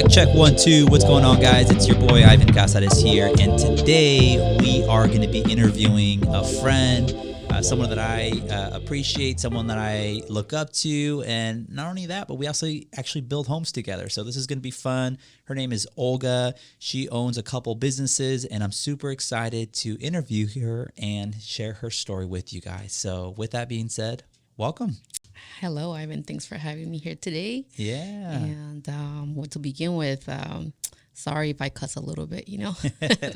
Check 1 2. What's going on, guys? It's your boy Ivan Cazarez here, and today we are going to be interviewing a friend, someone that I appreciate, someone that I look up to, and not only that, but we also actually build homes together. So this is going to be fun. Her name is Olga. She owns a couple businesses, and I'm super excited to interview her and share her story with you guys. So with that being said, welcome. Hello, Ivan. Thanks for having me here today. Yeah. And what to begin with, sorry if I cuss a little bit,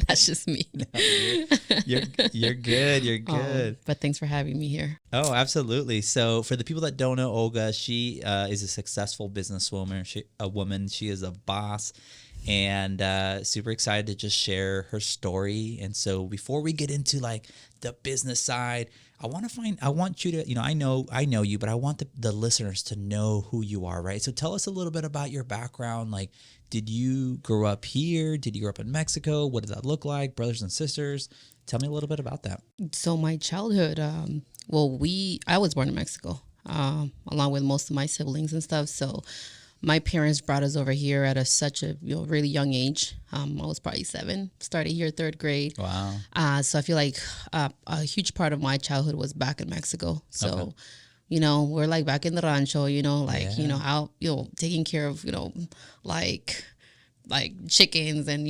That's just me. No, you're good. You're good. But thanks for having me here. Oh, absolutely. So for the people that don't know Olga, she is a successful businesswoman. She is a boss, and super excited to just share her story. And so before we get into like the business side, I want you to, I know you, but I want the listeners to know who you are, right? So tell us a little bit about your background. Like, did you grow up here? Did you grow up in Mexico? What did that look like? Brothers and sisters? Tell me a little bit about that. So my childhood, I was born in Mexico, along with most of my siblings and stuff. So my parents brought us over here at such a really young age. I was probably 7, started here 3rd grade. Wow. So I feel like a huge part of my childhood was back in Mexico. So, Okay. We're like back in the rancho, Yeah. out, taking care of, like chickens and,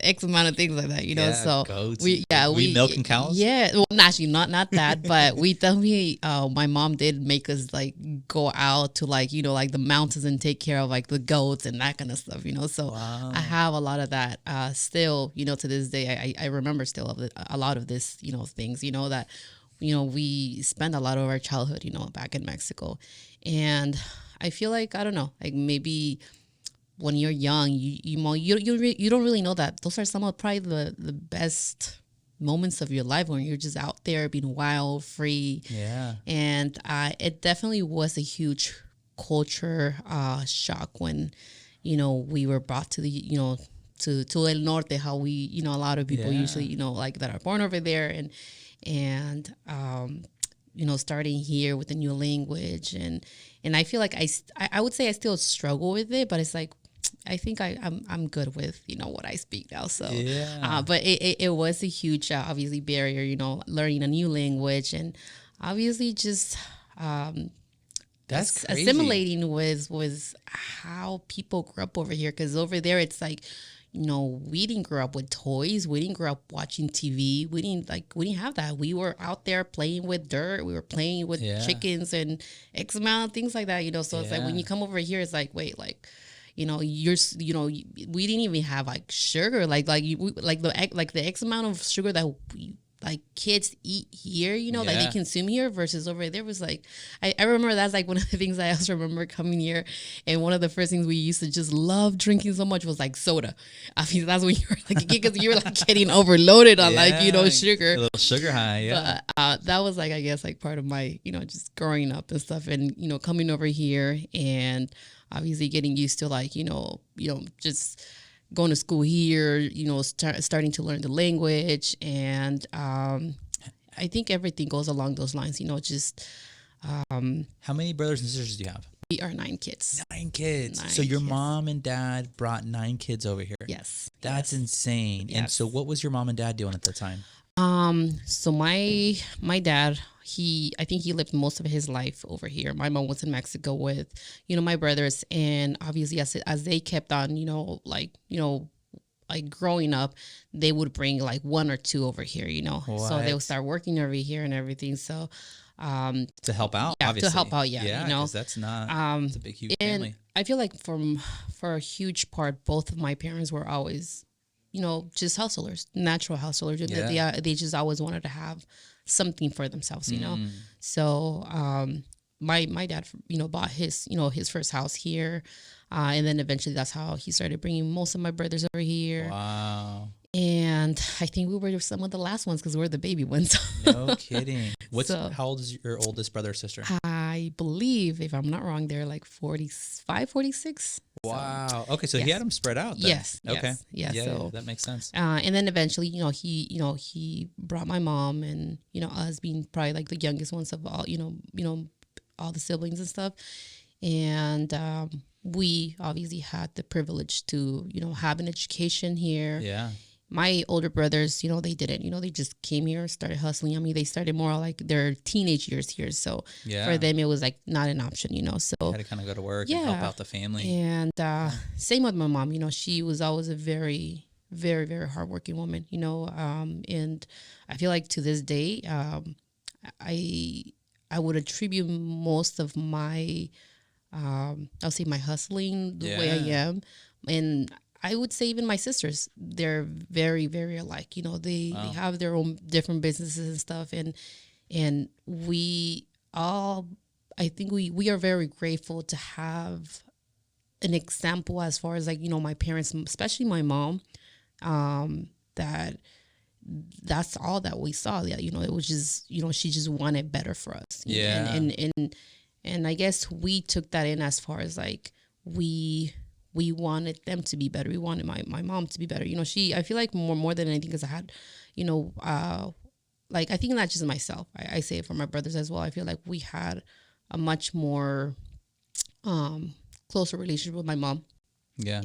X amount of things like that, Yeah, So goats. we milking cows? Yeah. Well, actually not that, but we definitely, my mom did make us like go out to like the mountains and take care of like the goats and that kind of stuff, So Wow. I have a lot of that, still, to this day, I remember still a lot of this, things, that, we spend a lot of our childhood, back in Mexico. And I feel like, I don't know, like maybe when you're young, you don't really know that those are some of probably the best moments of your life when you're just out there being wild, free. Yeah. And it definitely was a huge culture shock when, we were brought to the, to El Norte, how we, a lot of people Yeah. usually, like that are born over there and starting here with a new language. And I feel like I would say I still struggle with it, but it's like, I think I'm good with, what I speak now. So, Yeah. but it was a huge, obviously barrier, learning a new language and obviously just, That's crazy. assimilating with how people grew up over here. Cause over there, it's like, we didn't grow up with toys. We didn't grow up watching TV. We didn't have that. We were out there playing with dirt. We were playing with Yeah. chickens and X amount of things like that, So it's like when Yeah. you come over here, it's like, wait, like, we didn't even have like sugar, like the X amount of sugar that like kids eat here, like they Yeah. consume here versus over there was like, I remember that's like one of the things I also remember coming here. And one of the first things we used to just love drinking so much was like soda. I mean, that's when you were like a kid because you were like getting overloaded on Yeah. sugar. A little sugar high. Yeah. But that was like, I guess, like part of my, just growing up and stuff and, coming over here and obviously getting used to like, just going to school here, starting to learn the language. And I think everything goes along those lines, just How many brothers and sisters do you have? we are 9 kids. 9 kids. 9 So your kids. mom and dad brought 9 kids over here. Yes. That's yes. insane. And Yes. so what was your mom and dad doing at the time? So my dad, I think he lived most of his life over here. My mom was in Mexico with, my brothers, and obviously as they kept on, like growing up, they would bring like 1 or 2 over here, so they would start working over here and everything. So, To help out, yeah, obviously. to help out, yeah, Yeah, 'cause that's not, it's a big, huge and family. I feel like for a huge part, both of my parents were always, just hustlers, natural hustlers. Yeah. They just always wanted to have something for themselves, Mm. So my dad, bought his first house here, and then eventually that's how he started bringing most of my brothers over here. Wow. And I think we were some of the last ones because we're the baby ones. No kidding. So- How old is your oldest brother or sister? I believe, if I'm not wrong, they're like 45, 46. So, Wow. Okay, so he yes. had them spread out then. Yes. Okay. Yes. Yeah, So, that makes sense. and then eventually, he brought my mom and, us being probably like the youngest ones of all, all the siblings and stuff. And we obviously had the privilege to, have an education here. Yeah. My older brothers, they didn't. They just came here, started hustling. I mean, they started more like their teenage years here. So for them, it was like not an option, So you had to kind of go to work and help out the family. And same with my mom. She was always a very, very, very hardworking woman. And I feel like to this day, I would attribute most of my, I'll say my hustling the way I am, and I would say even my sisters, they're very, very alike. They have their own different businesses and stuff. And we all, I think we are very grateful to have an example as far as like, my parents, especially my mom, that's all that we saw. Yeah. It was just, she just wanted better for us. Yeah. And I guess we took that in as far as like, we wanted them to be better. We wanted my mom to be better. I feel like more than anything, because I had, like, I think not just myself. I say it for my brothers as well. I feel like we had a much more closer relationship with my mom. Yeah.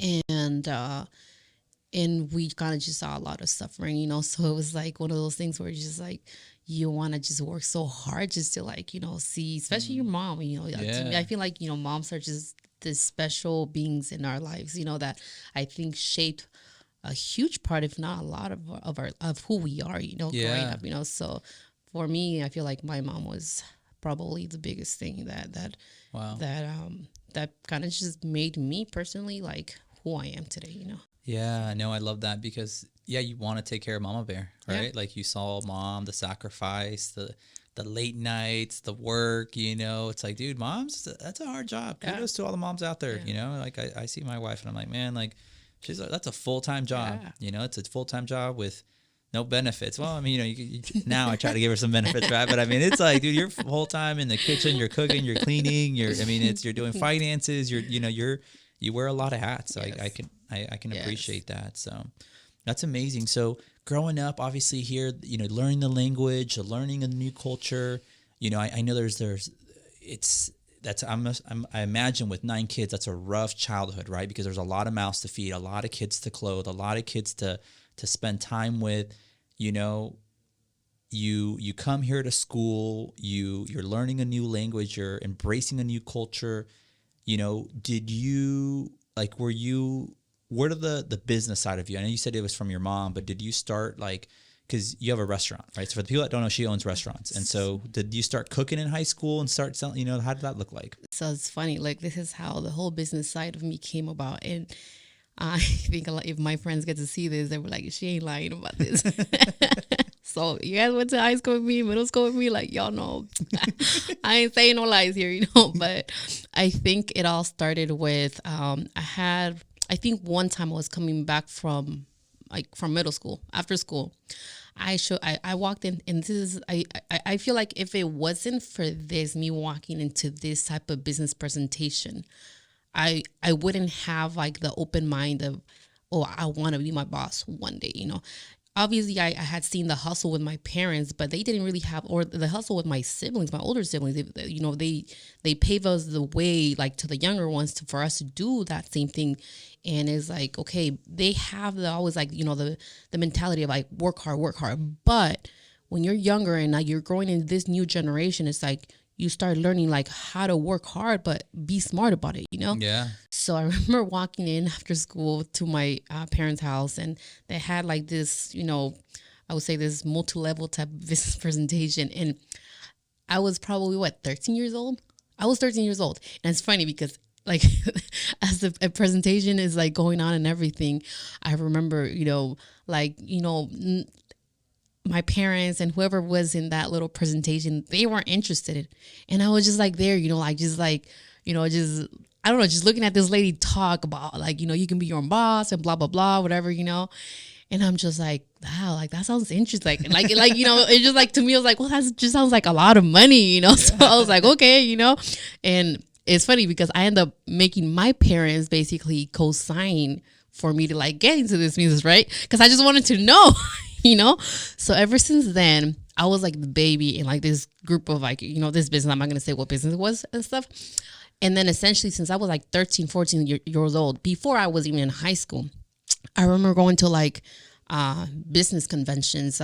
And we kind of just saw a lot of suffering, So it was like one of those things where you're just like, you want to just work so hard just to like, see, especially your mom, To me, I feel like, moms are just the special beings in our lives, that I think shaped a huge part, if not a lot of who we are, growing up, So for me, I feel like my mom was probably the biggest thing that kind of just made me personally like who I am today, Yeah, no, I love that because you want to take care of Mama Bear, right? Yeah. Like you saw mom, the sacrifice, the late nights, the work, it's like, dude, that's a hard job. Kudos to all the moms out there, like I see my wife and I'm like, man, like that's a full-time job, it's a full-time job with no benefits. Well, I mean, you now I try to give her some benefits, right? But I mean, it's like, dude, you're full-time in the kitchen, you're cooking, you're cleaning, you're doing finances, you wear a lot of hats. So yes. I can appreciate that. So that's amazing. So growing up, obviously here, learning the language, learning a new culture, I know I imagine with 9 kids, that's a rough childhood, right? Because there's a lot of mouths to feed, a lot of kids to clothe, a lot of kids to spend time with, you come here to school, you're learning a new language, you're embracing a new culture. Did you where did the business side of you? I know you said it was from your mom, but did you start because you have a restaurant, right? So for the people that don't know, she owns restaurants. And so did you start cooking in high school and start selling, how did that look like? So it's funny, like this is how the whole business side of me came about. And I think if my friends get to see this, they were like, she ain't lying about this. So you guys went to high school with me, middle school with me, like y'all know, I ain't saying no lies here, But I think it all started with I think one time I was coming back from middle school after school. I walked in, and this is I feel like if it wasn't for me walking into this type of business presentation, I wouldn't have like the open mind of, oh, I want to be my boss one day, Obviously, I had seen the hustle with my parents, but they didn't really have, or the hustle with my siblings, my older siblings. They pave us the way, like to the younger ones, for us to do that same thing. And it's like, okay, they have always like, the mentality of like work hard. But when you're younger and now you're growing in this new generation, it's like you start learning like how to work hard, but be smart about it, Yeah. So I remember walking in after school to my parents' house, and they had like this, I would say this multi-level type of business presentation. And I was probably 13 years old? I was 13 years old. And it's funny because like as the presentation is like going on and everything, I remember, my parents and whoever was in that little presentation, they weren't interested. And I was just like there, I don't know, just looking at this lady talk about like, you can be your own boss and blah, blah, blah, whatever, And I'm just like, wow, like that sounds interesting. Like, it's just like, to me, I was like, well, that just sounds like a lot of money, Yeah. So I was like, okay, and it's funny because I end up making my parents basically co-sign for me to like get into this business, right? Because I just wanted to know, So ever since then, I was like the baby in like this group of like, this business. I'm not going to say what business it was and stuff. And then essentially since I was like 13, 14 years old, before I was even in high school, I remember going to like business conventions,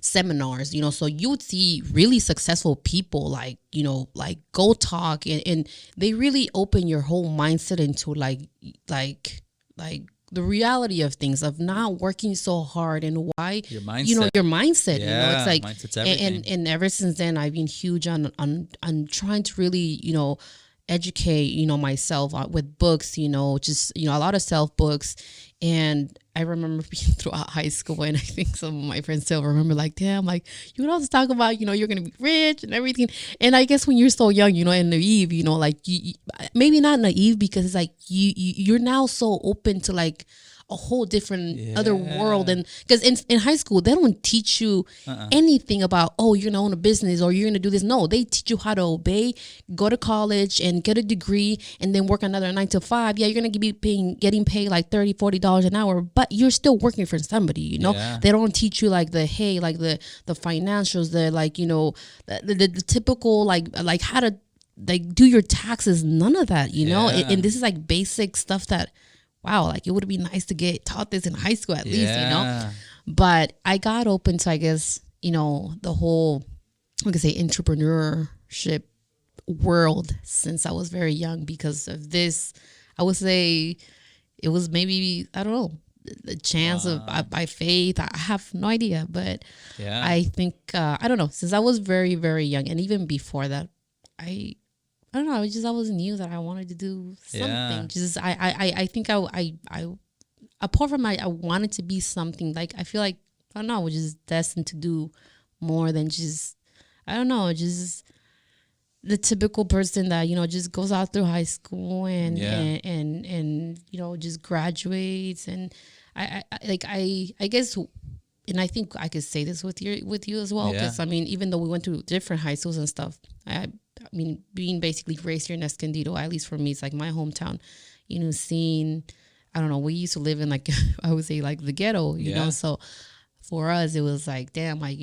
seminars, so you would see really successful people like go talk and they really open your whole mindset into like the reality of things, of not working so hard and why your mindset, your mindset, it's like, mindset's everything. And ever since then I've been huge on trying to really, educate, myself with books, just, a lot of self books. And I remember being throughout high school, and I think some of my friends still remember, like, damn, like, you would always talk about, you're going to be rich and everything. And I guess when you're so young, and naive, like, you, maybe not naive, because it's like you're now so open to like a whole different other world. And because in high school, they don't teach you anything about, oh, you're going to own a business or you're going to do this. No, they teach you how to obey, go to college and get a degree and then work another 9 to 5. Yeah, you're going to be getting paid like $30, $40 an hour, but you're still working for somebody, They don't teach you like the financials, the like, the typical like how to like do your taxes, none of that, and this is like basic stuff that, wow, like it would be nice to get taught this in high school at least, But I got open to, I guess, the whole, I could say, entrepreneurship world since I was very young because of this. I would say it was maybe, I don't know, the chance of by faith. I have no idea, but I think, I don't know, since I was very, very young, and even before that, I don't know. I always knew that I wanted to do something. Yeah. Just I think I apart from I wanted to be something, like I feel like, I don't know, I was just destined to do more than just, I don't know, just the typical person that just goes out through high school and just graduates. And I guess, and I think I could say this with you as well, because I mean, even though we went to different high schools and stuff, I mean, being basically raised here in Escondido, at least for me, it's like my hometown, seeing, I don't know, we used to live in like, I would say like the ghetto, you know? So for us, it was like, damn, like,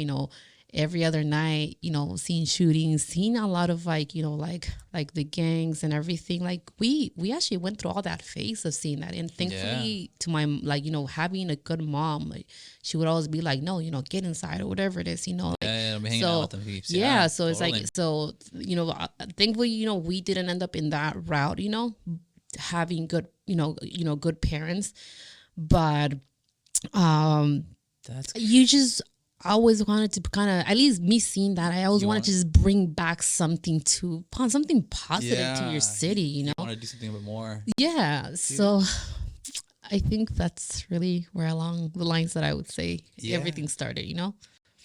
every other night, seeing shootings, seeing a lot of like, like the gangs and everything. Like we actually went through all that phase of seeing that. And thankfully to my, like, having a good mom, like she would always be like, no, get inside or whatever it is, like, I'm hanging out with them peeps. So it's like, so, thankfully, we didn't end up in that route, having good, good parents, but, you just always wanted to kind of, at least me seeing that, I always wanted to just bring back something positive to your city, You want to do something a bit more. Yeah. So I think that's really where along the lines that I would say everything started,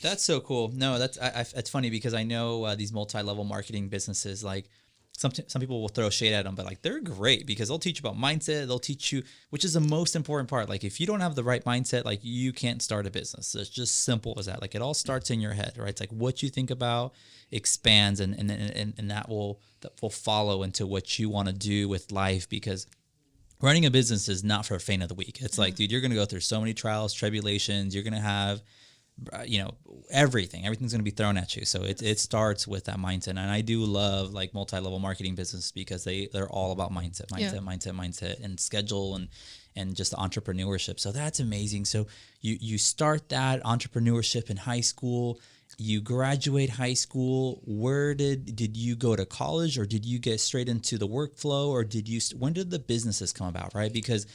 That's so cool. No, it's funny because I know these multi-level marketing businesses, like some people will throw shade at them, but like they're great because they'll teach you about mindset. They'll teach you, which is the most important part. Like if you don't have the right mindset, like you can't start a business. It's just simple as that. Like it all starts in your head, right? It's like what you think about expands and that will follow into what you want to do with life, because running a business is not for a faint of the weak. It's like, dude, you're going to go through so many trials, tribulations. You're going to have, everything's going to be thrown at you. So it starts with that mindset. And I do love like multi-level marketing business because they're all about mindset and schedule and just entrepreneurship. So that's amazing. So you start that entrepreneurship in high school. You graduate high school. Where did you go to college, or did you get straight into the workflow, or when did the businesses come about, right? Because,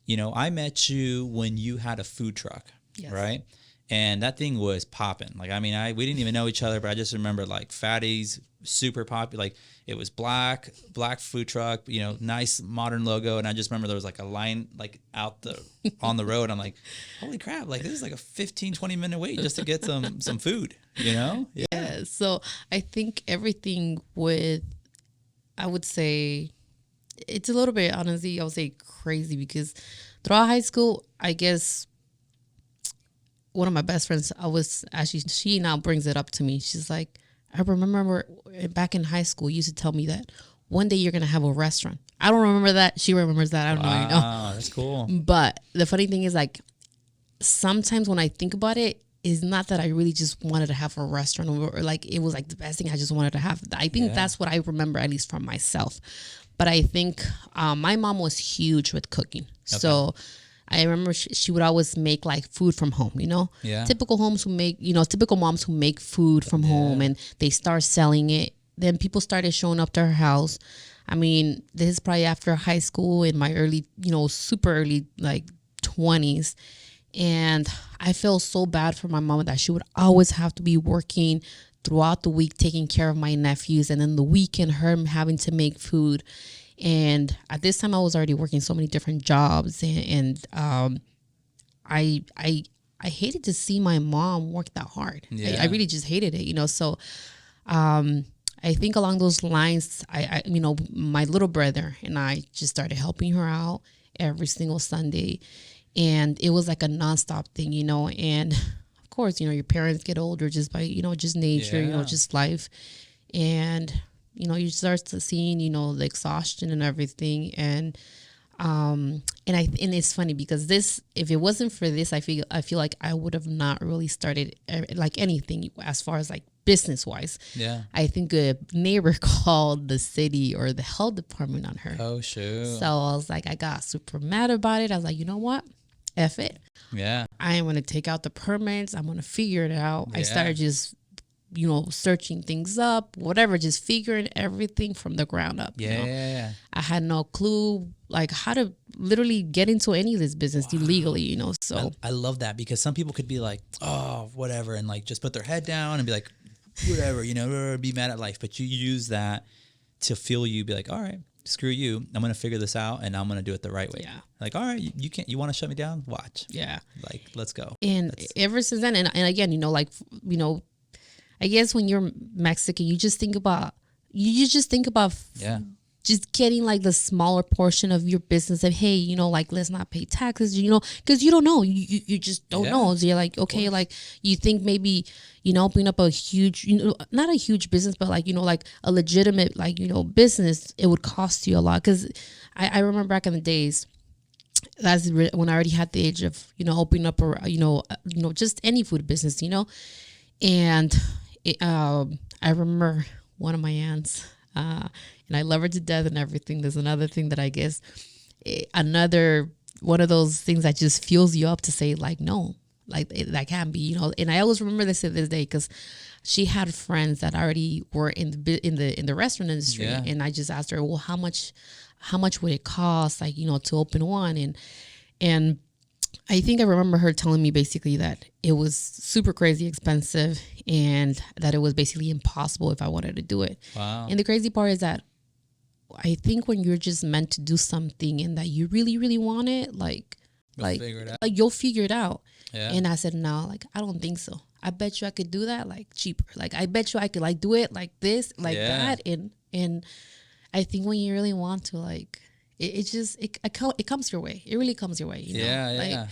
I met you when you had a food truck, right? And that thing was popping. Like, I mean, we didn't even know each other, but I just remember like Fatty's super popular. Like it was black food truck, nice modern logo. And I just remember there was like a line like on the road. I'm like, holy crap. Like this is like a 15, 20 minute wait just to get some food, Yeah. So I think everything I would say it's a little bit, honestly, I would say crazy, because throughout high school, I guess, one of my best friends, she now brings it up to me. She's like, I remember back in high school, you used to tell me that one day you're going to have a restaurant. I don't remember that. She remembers that. I don't know. Wow, that's cool. But the funny thing is, like, sometimes when I think about it, it's not that I really just wanted to have a restaurant or like it was like the best thing I just wanted to have. I think that's what I remember, at least from myself. But I think my mom was huge with cooking. Okay. So I remember she would always make like food from home, you know? Yeah. Typical homes who make, you know, typical moms who make food from home and they start selling it. Then people started showing up to her house. I mean, this is probably after high school in my early, you know, super early like 20s. And I felt so bad for my mom that she would always have to be working throughout the week, taking care of my nephews, and then the weekend, her having to make food. And at this time, I was already working so many different jobs, and I hated to see my mom work that hard. Yeah. I really just hated it, you know. So I think along those lines, I you know, my little brother and I just started helping her out every single Sunday. And it was like a nonstop thing, you know. And of course, you know, your parents get older just by, you know, just nature, you know, just life. And, you know, you start to seeing, you know, the exhaustion and everything. And it's funny because this, if it wasn't for this, I feel like I would have not really started like anything as far as like business wise. Yeah. I think a neighbor called the city or the health department on her. Oh, shoot. So I was like, I got super mad about it. I was like, you know what? F it. Yeah. I am going to take out the permits. I'm going to figure it out. Yeah. I started just, you know, searching things up, whatever, just figuring everything from the ground up. Yeah. You know? I had no clue like how to literally get into any of this business illegally, you know. So I love that because some people could be like, oh, whatever, and like just put their head down and be like, whatever, you know, be mad at life. But you use that to fuel you, be like, all right, screw you. I'm going to figure this out and I'm going to do it the right way. Yeah. Like, all right, you can't, you want to shut me down? Watch. Yeah. Like, let's go. And ever since then, and again, you know, like, you know, I guess when you're Mexican, you just think about, just getting like the smaller portion of your business of, hey, you know, like, let's not pay taxes, you know, because you don't know. You just don't know. So you're like, okay, like you think maybe, you know, opening up a huge, you know, not a huge business, but like, you know, like a legitimate, like, you know, business, it would cost you a lot. Because I remember back in the days, that's when I already had the age of, you know, opening up a, you know, just any food business, you know. And I remember one of my aunts, and I love her to death and everything. There's another thing that I guess, another one of those things that just fuels you up to say like, no, like that can't be, you know. And I always remember this to this day because she had friends that already were in the restaurant industry, and I just asked her, well, how much would it cost, like, you know, to open one? And I think I remember her telling me basically that it was super crazy expensive and that it was basically impossible if I wanted to do it. Wow. And the crazy part is that I think when you're just meant to do something and that you really, really want it, you'll figure it out. Yeah. And I said, no, like, I don't think so. I bet you I could do that like cheaper. Like, I bet you I could like do it like this, like that. And I think when you really want to, like, it comes your way. It really comes your way, you know?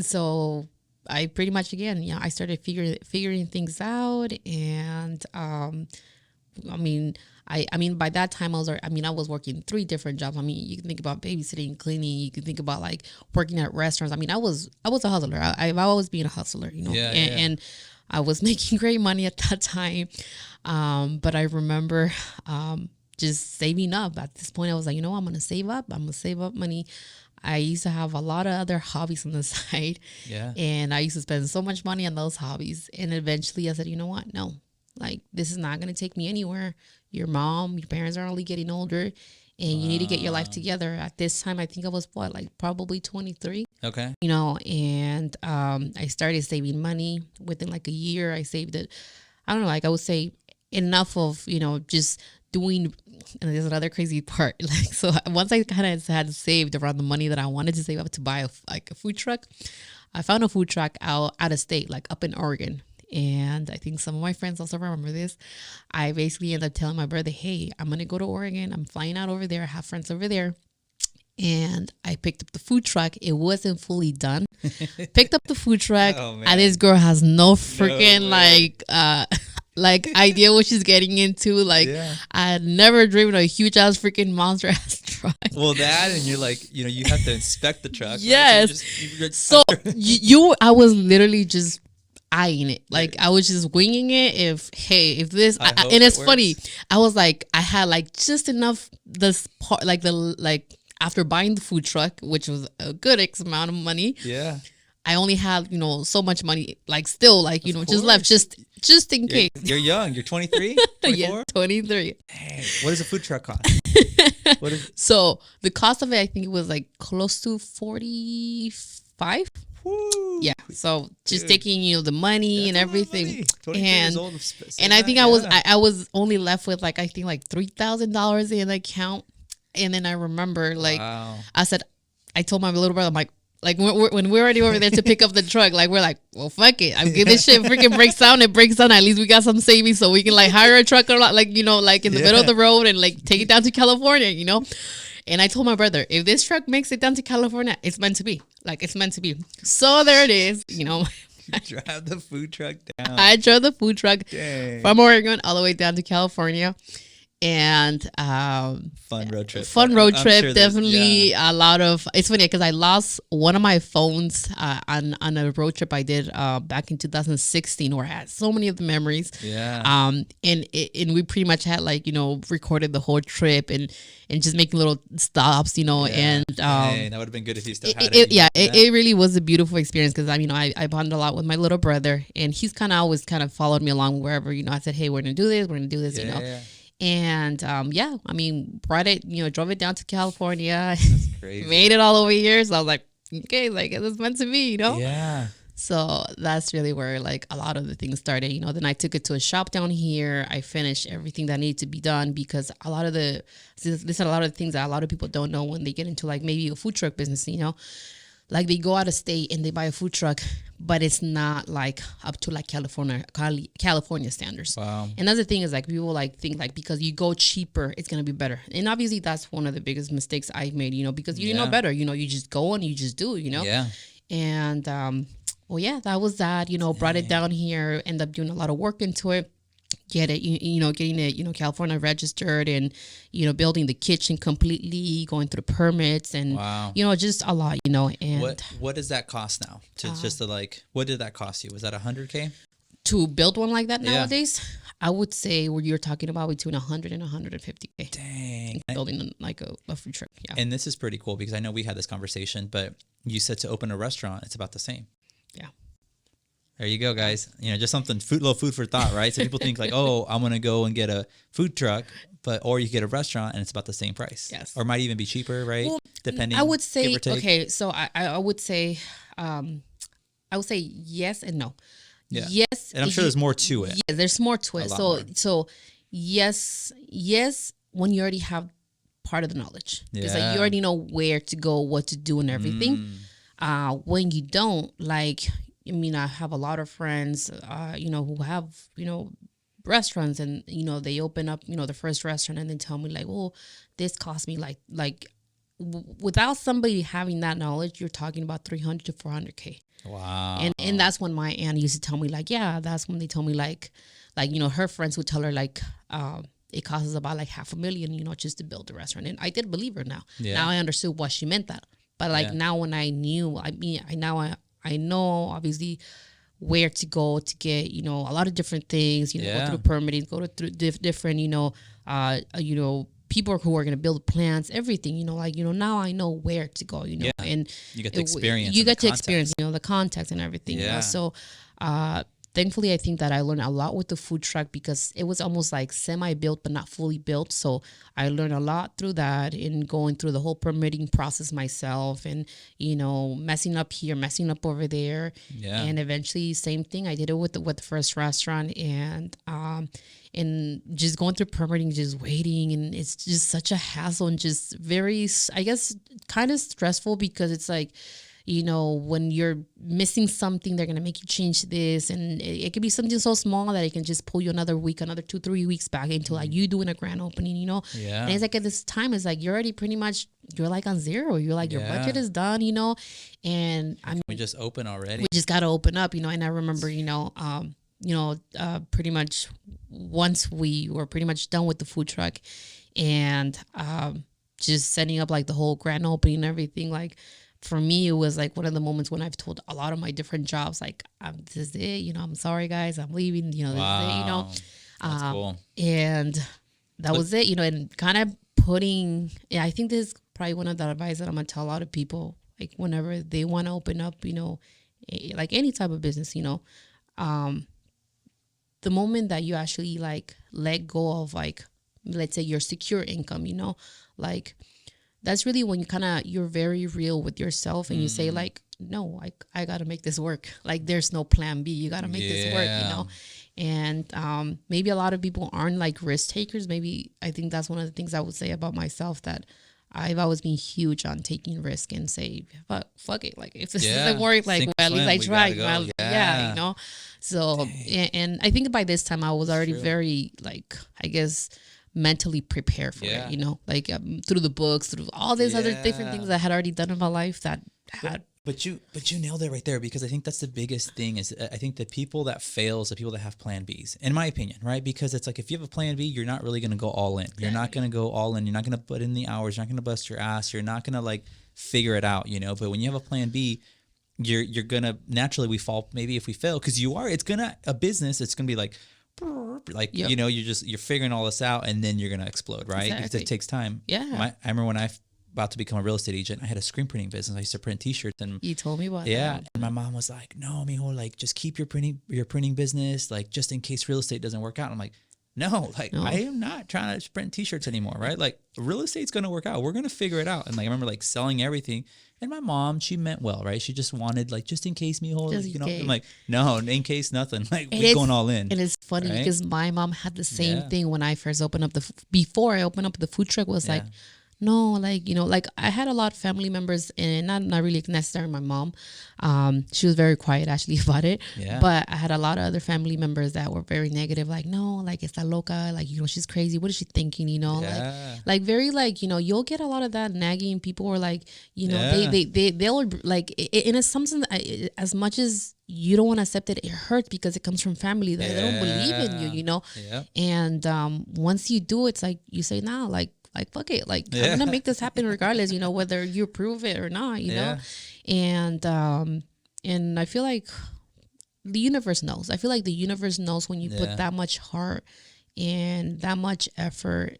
So I pretty much, again, you know, I started figuring things out. And, I mean, by that time I was working 3 different jobs. I mean, you can think about babysitting, cleaning. You can think about like working at restaurants. I mean, I was a hustler. I've always been a hustler, you know, and I was making great money at that time. But I remember, just saving up. At this point, I was like, you know, I'm going to save up. I'm going to save up money. I used to have a lot of other hobbies on the side. Yeah. And I used to spend so much money on those hobbies. And eventually I said, you know what? No, like, this is not going to take me anywhere. Your parents are only getting older and you need to get your life together. At this time, I think I was probably 23. Okay. You know, and I started saving money within like a year. I saved it. I don't know, like I would say enough of, you know, just doing, and there's another crazy part. Like, so once I kind of had saved around the money that I wanted to save up to buy a food truck, I found a food truck out of state, like up in Oregon. And I think some of my friends also remember this. I basically ended up telling my brother, hey, I'm going to go to Oregon. I'm flying out over there. I have friends over there. And I picked up the food truck. It wasn't fully done. Picked up the food truck. Oh, and this girl has no freaking like idea what she's getting into. Like, I had never dreamed of a huge ass freaking monster ass truck. Well, that, and you're like, you know, you have to inspect the truck. Yes. Right? So I was literally just eyeing it. Like I was just winging it. If this, I hope and it's it funny. works. I was like, I had like just enough this part, like after buying the food truck, which was a good X amount of money. Yeah. I only had, so much money, like still, like, Of just left course. just in case. You're young. You're 23, 24? Yeah, 23. Dang. What does a food truck cost? What is So the cost of it, I think it was like close to 45. Woo. Yeah. So just Dude. taking, the money and That's a lot of everything. money. 23 years old. And I think I was only left with like, I think like $3,000 in the account. And then I remember like, Wow. I told my little brother, I'm like when we're already over there to pick up the truck, like we're like, well, fuck it. I'm getting this shit freaking breaks down. It breaks down. At least we got some savings so we can like hire a truck or like, like in the middle of the road and like take it down to California, And I told my brother, if this truck makes it down to California, it's meant to be. Like it's meant to be. So there it is, You drive the food truck down. I drove the food truck Dang. from Oregon all the way down to California. And Fun road trip. Fun road I'm trip, sure there's- definitely yeah. a lot of. It's funny because I lost one of my phones on a road trip I did back in 2016, where I had so many of the memories. Yeah. And we pretty much had like recorded the whole trip and just making little stops, and Dang, that would have been good if you still had it. it really was a beautiful experience because I bonded a lot with my little brother, and he's always followed me along wherever I said, hey, we're gonna do this, Yeah. And brought it, drove it down to California, That's crazy. made it all over here. So I was like, okay, like it's meant to be, Yeah. So that's really where like a lot of the things started, Then I took it to a shop down here. I finished everything that needed to be done because a lot of the things that a lot of people don't know when they get into like maybe a food truck business, Like they go out of state and they buy a food truck, but it's not like up to like California standards. Wow. And that's the thing is like people like think like because you go cheaper, it's gonna be better. And obviously that's one of the biggest mistakes I've made, because you know better. You just go and you just do, Yeah. And that was that. Brought it down here, ended up doing a lot of work into it. Getting it, California registered and, building the kitchen completely, going through the permits and, Wow. just a lot, and What does that cost now? What did that cost you? Was that $100K? to build one like that Yeah. nowadays, I would say what you're talking about between 100 and 150K. Dang. Building like a food truck. Yeah. And this is pretty cool because I know we had this conversation, but you said to open a restaurant, it's about the same. Yeah. There you go, guys. Just something little food for thought, right? So people think like, oh, I'm gonna go and get a food truck, or you get a restaurant and it's about the same price. Yes. Or might even be cheaper, right? Well, Depending. I would say give or take. okay. So I would say yes and no. Yeah. Yes, And I'm sure there's more to it. Yeah, there's more to it. lot So more. so yes, when you already have part of the knowledge. It's like Yeah. you already know where to go, what to do, and everything. When you don't, like, I have a lot of friends, who have, restaurants, and they open up, the first restaurant, and then tell me like, oh, this cost me without somebody having that knowledge, you're talking about 300 to 400K. Wow. And that's when my aunt used to tell me like, yeah, that's when they told me like her friends would tell her like, it costs about like $500,000, just to build the restaurant. And I did believe her now. Yeah. Now I understood what she meant that. But like now when I knew, I know obviously where to go to get, a lot of different things, go through permitting, go through different, people who are going to build plants, everything, now I know where to go, and you get the experience. you and the get to context. experience, the context and everything. Yeah. So, thankfully, I think that I learned a lot with the food truck because it was almost like semi-built but not fully built. So I learned a lot through that and going through the whole permitting process myself and, messing up here, messing up over there. Yeah. And eventually, same thing. I did it with the first restaurant and just going through permitting, just waiting. And it's just such a hassle and just very, I guess, kind of stressful because it's like, when you're missing something, they're going to make you change this. And it could be something so small that it can just pull you another week, another 2-3 weeks back into like you doing a grand opening, Yeah. And it's like at this time, it's like you're already pretty much, you're like on zero. You're like, your budget is done, and We just open already. we just got to open up, And I remember, pretty much once we were pretty much done with the food truck and just setting up like the whole grand opening and everything, like for me, it was like one of the moments when I've told a lot of my different jobs, like, this is it, you know, I'm sorry guys, I'm leaving, you know, this is it, you know. That's cool. And that was it, you know, and kind of putting, I think this is probably one of the advice that I'm going to tell a lot of people, like whenever they want to open up, you know, like any type of business, you know, the moment that you actually like let go of like, let's say your secure income, you know, like that's really when you you're very real with yourself and you say like, no, I got to make this work. Like there's no plan B. You got to make this work, you know? And maybe a lot of people aren't like risk takers. Maybe I think that's one of the things I would say about myself, that I've always been huge on taking risk and say, fuck it. Like if this doesn't work, like well, at least I tried. Well, you know? So, and I think by this time I was already very like, I guess, mentally prepared for it, you know, like through the books, through all these other different things I had already done in my life that had. But you nailed it right there, because I think that's the biggest thing is I think the people that fails, the people that have plan Bs, in my opinion, right? Because it's like, if you have a plan B, you're not really going to go all in. You're not going to go all in. You're not going to put in the hours. You're not going to bust your ass. You're not going to like figure it out, you know? But when you have a plan B, you're going to naturally, we fall, maybe if we fail, because a business, it's going to be like, you know, you're figuring all this out, and then you're going to explode, right? Because it takes time. I remember when I about to become a real estate agent, I had a screen printing business. I used to print t-shirts, and you told me about that. And my mom was like, no, mijo, like just keep your printing business, like just in case real estate doesn't work out. I'm like, no, I am not trying to print t-shirts anymore, right? Like real estate's going to work out. We're going to figure it out. And like, I remember like selling everything, and my mom, she meant well, right? She just wanted like, just in case, mijo, you know, I'm like, no, in case nothing, like we're going all in. And it's funny because my mom had the same thing when I first opened up before I opened up the food truck, was like, no, like, you know, like I had a lot of family members, and not really necessarily my mom. She was very quiet actually about it. But I had a lot of other family members that were very negative, like, no, like, está loca, like, you know, she's crazy. What is she thinking? You know, like very like, you know, you'll get a lot of that nagging. People were like, you know, they'll like, and it's something as much as you don't want to accept it, it hurts because it comes from family that they don't believe in you, you know? And once you do, it's like you say, nah, like fuck it, like I'm gonna make this happen regardless, you know, whether you approve it or not, you know. And I feel like the universe knows. I feel like the universe knows when you put that much heart and that much effort,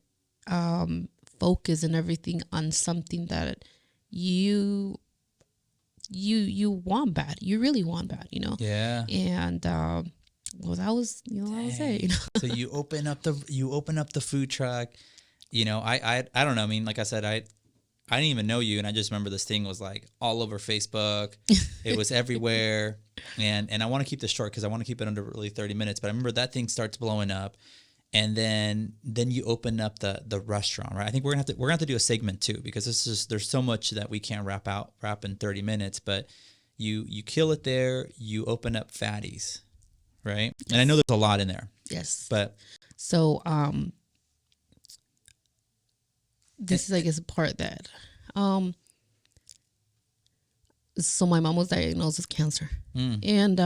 focus and everything on something that you want bad, you really want bad, you know. And well, that was, you know, that was it, you know. So you open up the food truck. You know, I don't know. I mean, like I said, I didn't even know you, and I just remember this thing was like all over Facebook. It was everywhere, and I want to keep this short because I want to keep it under really 30 minutes. But I remember that thing starts blowing up, and then you open up the restaurant, right? I think we're gonna have to do a segment too, because there's so much that we can't wrap in 30 minutes. But you kill it there. You open up Fatties, right? And I know there's a lot in there. Yes. But so this is, I guess, a part that, so my mom was diagnosed with cancer, and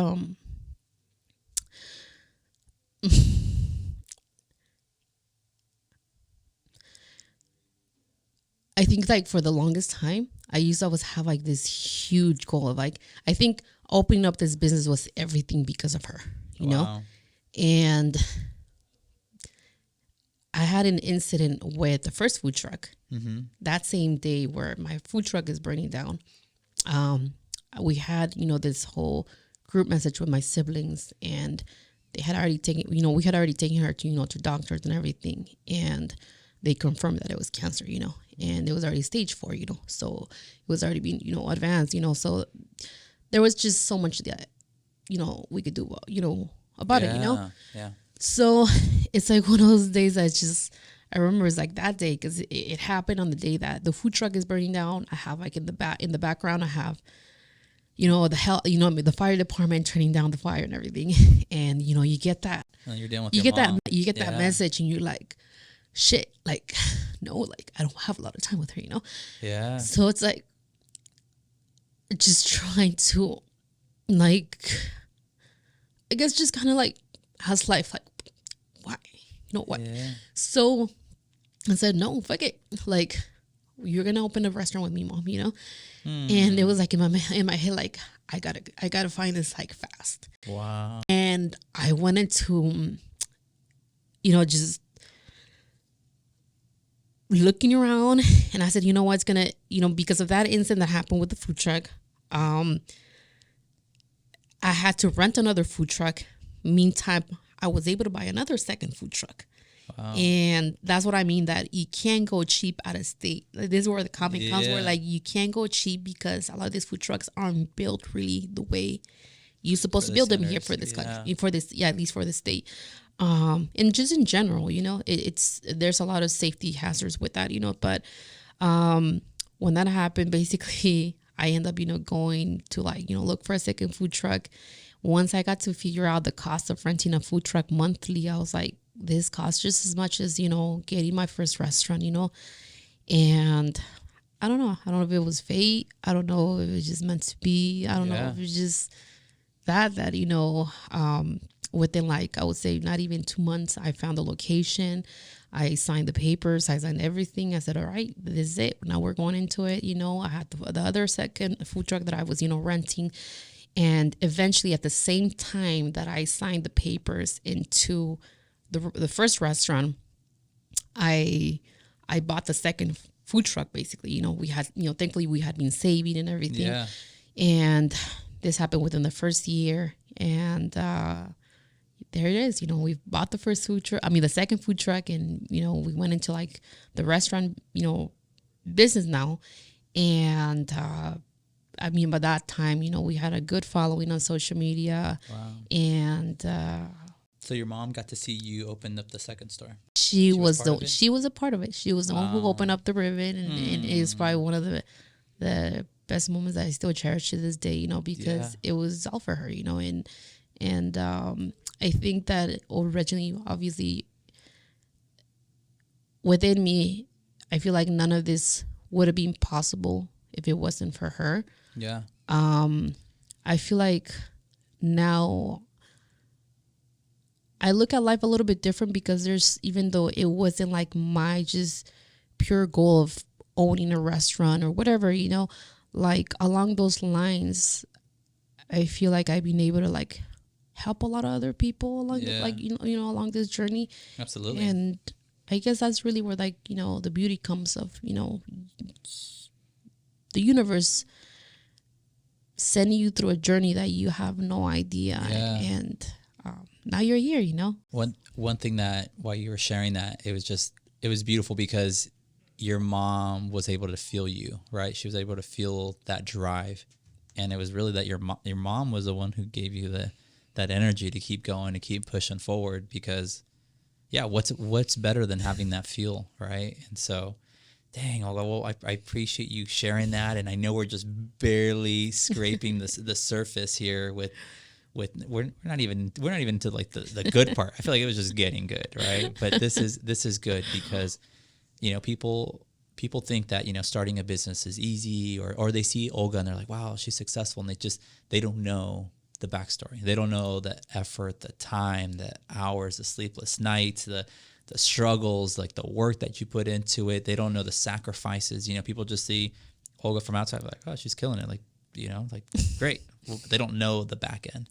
I think like for the longest time, I used to always have like this huge goal of like, I think opening up this business was everything because of her, you know, and I had an incident with the first food truck that same day where my food truck is burning down. We had, you know, this whole group message with my siblings, and they had already taken, you know, we had already taken her to, you know, to doctors and everything. And they confirmed that it was cancer, you know, and it was already stage 4, you know, so it was already being, you know, advanced, you know, so there was just so much that, you know, we could do, you know, about it, you know? So it's like one of those days I remember it's like that day because it happened on the day that the food truck is burning down. I have like in the background, I have, you know, the fire department turning down the fire and everything. And, you know, you get that. And you're dealing with you your get mom. that, you get that message and you're like, shit, like, no, like I don't have a lot of time with her, you know? Yeah. So it's like just trying to like, I guess just kind of like, how's life? Like, why? You know what? Yeah. So I said, no, fuck it. Like, you're gonna open a restaurant with me, Mom, And it was like in my head, like I gotta find this like fast. Wow. And I went into, just looking around, and I said, you know what's gonna, because of that incident that happened with the food truck, I had to rent another food truck. Meantime, I was able to buy another second food truck. Wow. And that's what I mean, that you can't go cheap out of state. Like, this is where the comment comes, where like you can't go cheap, because a lot of these food trucks aren't built really the way you're supposed to build them here for this country, at least for the state. And just in general, it's there's a lot of safety hazards with that, but when that happened, basically I end up, going to look for a second food truck. Once I got to figure out the cost of renting a food truck monthly, I was like, this costs just as much as, getting my first restaurant, and I don't know if it was fate. I don't know if it was just meant to be. I don't know if it was just that, within I would say not even 2 months, I found the location. I signed the papers. I signed everything. I said, all right, this is it. Now we're going into it. I had the other second food truck that I was, renting. And eventually, at the same time that I signed the papers into the first restaurant, I bought the second food truck. Basically, we had, thankfully we had been saving and everything. Yeah. And this happened within the first year. And there it is. We bought the the second food truck, and we went into the restaurant, business now. And by that time, we had a good following on social media. Wow. And so your mom got to see you open up the second store. She was a part of it. She was the one who opened up the ribbon, and it is probably one of the best moments that I still cherish to this day. Because it was all for her. And I think that originally, obviously, within me, I feel like none of this would have been possible if it wasn't for her. Yeah. I feel like now I look at life a little bit different, because even though it wasn't my just pure goal of owning a restaurant or whatever, along those lines, I feel like I've been able to help a lot of other people along along this journey. Absolutely. And I guess that's really where the beauty comes of, the universe sending you through a journey that you have no idea. Yeah. And now you're here, One thing that while you were sharing that, it was beautiful, because your mom was able to feel you, right? She was able to feel that drive. And it was really that your mom was the one who gave you that energy to keep going, to keep pushing forward, because what's better than having that feel, right? And so, dang, Olga, well, I appreciate you sharing that, and I know we're just barely scraping the surface here with we're not even to the good part. I feel like it was just getting good, right? But this is good, because people think that starting a business is easy, or they see Olga and they're like, wow, she's successful, and they don't know the backstory. They don't know the effort, the time, the hours, the sleepless nights, the struggles, the work that you put into it. They don't know the sacrifices. People just see Olga from outside, like, oh, she's killing it. Great. Well, they don't know the back end.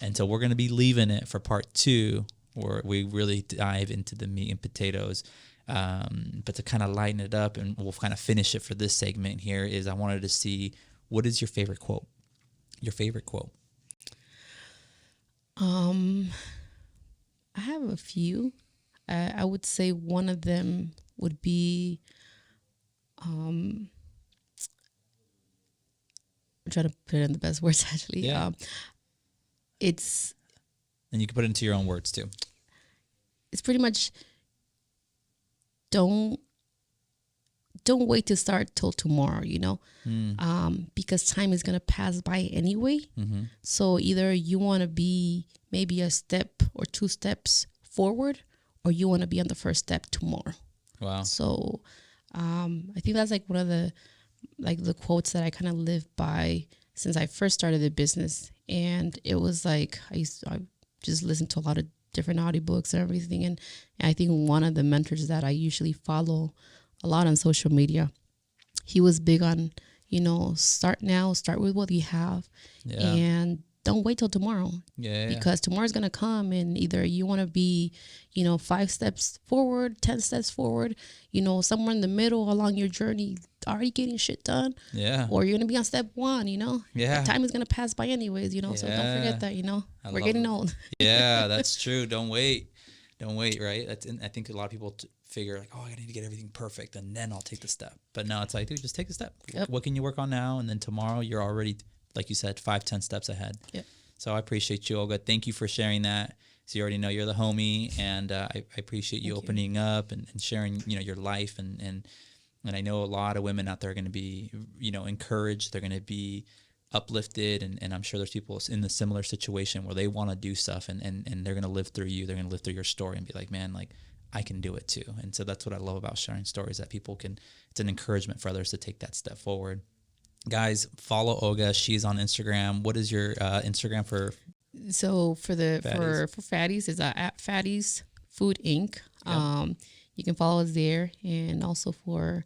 And so we're going to be leaving it for part 2, where we really dive into the meat and potatoes. But to kind of lighten it up, and we'll kind of finish it for this segment here, is I wanted to see, what is your favorite quote? Your favorite quote? I have a few. I would say one of them would be, I'm trying to put it in the best words, actually. Yeah. And you can put it into your own words too. It's pretty much, don't wait to start till tomorrow, because time is going to pass by anyway. Mm-hmm. So either you want to be maybe a step or 2 steps forward, or you want to be on the first step tomorrow. Wow. So I think that's one of the quotes that I kind of live by since I first started the business. And it was I just listened to a lot of different audiobooks and everything. And I think one of the mentors that I usually follow a lot on social media he was big on, start now, start with what you have, and don't wait till tomorrow. Because tomorrow's going to come, and either you want to be, 5 steps forward, 10 steps forward, somewhere in the middle along your journey, already getting shit done. Or you're going to be on step 1, The time is going to pass by anyways, so don't forget that, we're getting old. That's true. Don't wait, right? I think a lot of people figure like, oh, I need to get everything perfect and then I'll take the step. But no, it's like, dude, just take the step. What can you work on now? And then tomorrow you're already, like you said, 5-10 steps ahead. So I appreciate you, Olga. Thank you for sharing that. So you already know you're the homie, and I appreciate you opening up and sharing, your life. And I know a lot of women out there are going to be, encouraged. They're going to be uplifted, and I'm sure there's people in the similar situation where they want to do stuff, and they're going to live through you. They're going to live through your story and be like, man, like I can do it too. And so that's what I love about sharing stories, that people can. It's an encouragement for others to take that step forward. Guys, follow Olga. She's on Instagram. What is your Instagram for? So for Fatties is at Fatties Food Inc. You can follow us there, and also for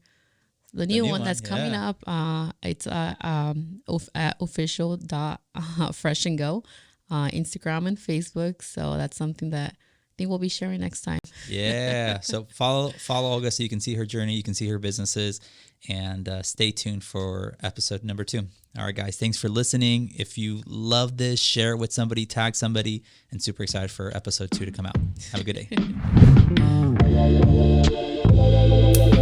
the new one that's coming up, it's at official.fresh and go, Instagram and Facebook. So that's something that I think we'll be sharing next time. So follow Olga so you can see her journey, you can see her businesses, and stay tuned for episode number 2. All right, guys, thanks for listening. If you love this, share it with somebody, tag somebody, and super excited for episode 2 to come out. Have a good day.